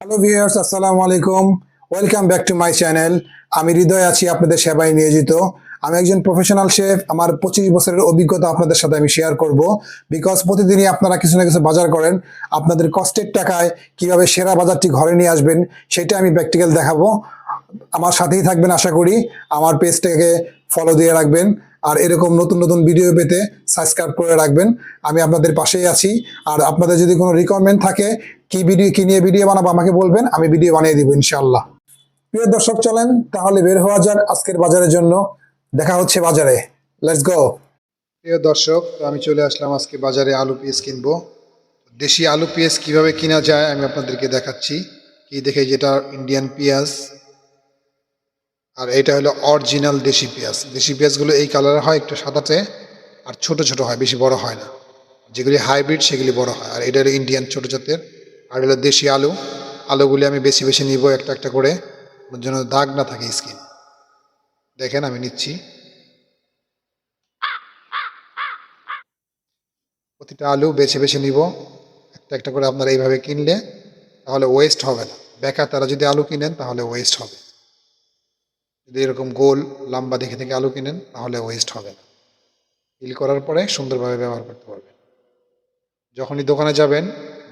Hello viewers, আসসালামু আলাইকুম। Welcome back to my channel. আমি হৃদয় আছি আপনাদের সেবায় নিয়োজিত। আমি একজন প্রফেশনাল শেফ। আমার 25 বছরের অভিজ্ঞতা আপনাদের সাথে আমি শেয়ার করব। বিকজ প্রতিদিনই আপনারা কিছু না কিছু বাজার করেন, আপনাদের কষ্টের টাকায় কিভাবে সেরা বাজারটি ঘরে নিয়ে আসবেন সেটা আমি প্র্যাকটিক্যাল দেখাবো। আমার সাথেই থাকবেন আশা করি। আমার পেজটাকে ফলো দিয়ে রাখবেন, আর এরকম নতুন নতুন ভিডিও পেতে সাবস্ক্রাইব করে রাখবেন। আমি আপনাদের পাশেই আছি। আর আপনাদের যদি কোনো রিকোয়ারমেন্ট থাকে, কি নিয়ে ভিডিও বানাবো আমাকে বলবেন, আমি ভিডিও বানিয়ে দিব ইনশাআল্লাহ। প্রিয় দর্শক, চলেন তাহলে বের হওয়া যাক আজকের বাজারের জন্য। দেখা হচ্ছে বাজারে। Let's go. প্রিয় দর্শক, আমি চলে আসলাম আজকে বাজারে আলু পেঁয়াজ কিনবো। দেশি আলু পেঁয়াজ কিভাবে কিনা যায় আমি আপনাদেরকে দেখাচ্ছি। কি দেখে, যেটা ইন্ডিয়ান পেঁয়াজ, আর এটা হলো অরিজিনাল দেশি পেঁয়াজ। দেশি পেঁয়াজগুলো এই কালার হয়, একটু সাদাতে, আর ছোট ছোট হয়, বেশি বড় হয় না। যেগুলি হাইব্রিড সেগুলি বড় হয়। আর এটা হলো ইন্ডিয়ান ছোট জাতের। আর হলো দেশি আলু। আলুগুলি আমি বেশি বেশি নিব, একটা একটা করে, যেন দাগ না থাকে স্কিন। দেখেন আমি নিচ্ছি। প্রতিটা আলু বেছে বেছে নিব, একটা একটা করে। আপনারা এইভাবে কিনলে তাহলে ওয়েস্ট হবে না। বেকার তারা যদি আলু কিনেন তাহলে ওয়েস্ট হবে। যদি এরকম গোল লম্বা দেখে থেকে আলু কিনেন তাহলে ওয়েস্ট হবে না। পিল করার পরে সুন্দরভাবে ব্যবহার করতে পারবেন। যখনই দোকানে যাবেন,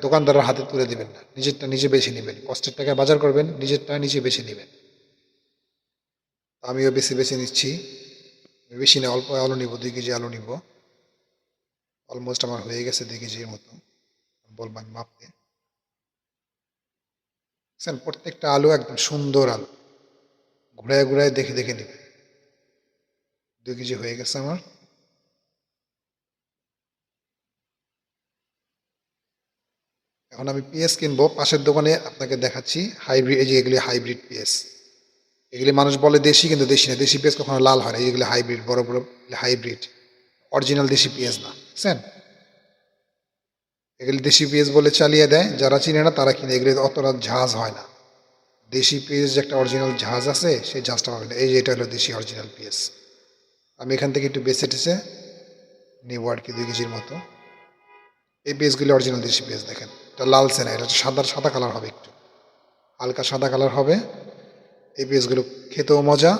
দোকানদারের হাতে তুলে দিবেন না, নিজেরটা নিজে বেছে নেবেন। কষ্টের টাকায় বাজার করবেন, নিজেরটা নিজে বেছে নেবেন। আমিও বেছে বেছে নিচ্ছি। বেশি না, অল্প আলু নিব, 2 কেজি আলু নিব। অলমোস্ট আমার হয়ে গেছে 2 কেজির মতো, বলবেন মাপতে। প্রত্যেকটা আলু একদম সুন্দর আলু, ঘুরায় ঘুরায় দেখে দেখে নেবেন। 2 কেজি হয়ে গেছে আমার। এখন আমি পেঁয়াজ কিনবো। পাশের দোকানে আপনাকে দেখাচ্ছি হাইব্রিড। এই যে এগুলি হাইব্রিড পেঁয়াজ। এগুলি মানুষ বলে দেশি, কিন্তু দেশি না। দেশি পেঁয়াজ কখনো লাল হয় না। এগুলি হাইব্রিড, বড় বড় হাইব্রিড। অরিজিনাল দেশি পেঁয়াজ না, বুঝছেন? এগুলি দেশি পেঁয়াজ বলে চালিয়ে দেয়, যারা চিনে না তারা কিনে। এগুলি অতটা ঝাঁজ হয় না। দেশি পেঁয়াজ যে একটা অরিজিনাল ঝাঁজ আছে, সেই ঝাঁজটা পাবে না। এই যে এটা হলো দেশি অরিজিনাল পেঁয়াজ। আমি এখান থেকে একটু বেছে টেছে নেবো আর কি, 2 কেজির মতো। এই পেঁয়াজগুলি অরিজিনাল দেশি পেঁয়াজ। দেখেন, এটা লালচে না, এটা হচ্ছে সাদা সাদা কালার হবে, একটু হালকা সাদা কালার হবে। এই পেঁয়াজগুলো খেতেও মজা।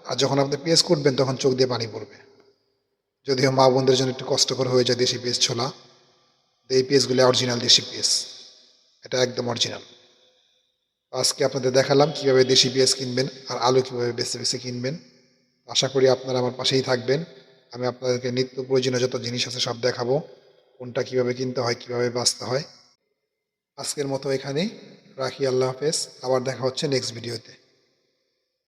আর যখন আপনি পেঁয়াজ কুটবেন তখন চোখ দিয়ে পানি পড়বে। যদিও মা বোনদের জন্য একটু কষ্টকর হয়ে যায় দেশি পেঁয়াজ ছোলা। এই পেঁয়াজগুলো অরিজিনাল দেশি পেঁয়াজ, এটা একদম অরিজিনাল। আজকে আপনাদের দেখালাম কিভাবে দেশি পেঁয়াজ কিনবেন আর আলু কিভাবে বেছে বেছে কিনবেন। আশা করি আপনারা আমার পাশেই থাকবেন। আমি আপনাদেরকে নিত্য প্রয়োজনীয় যত জিনিস আছে সব দেখাবো, কোনটা কিভাবে কিনতে হয়, কিভাবে বাঁচতে হয়। আজকের মতো এখানেই রাখি। আল্লাহ হাফেজ। আবার দেখা হচ্ছে নেক্সট ভিডিওতে।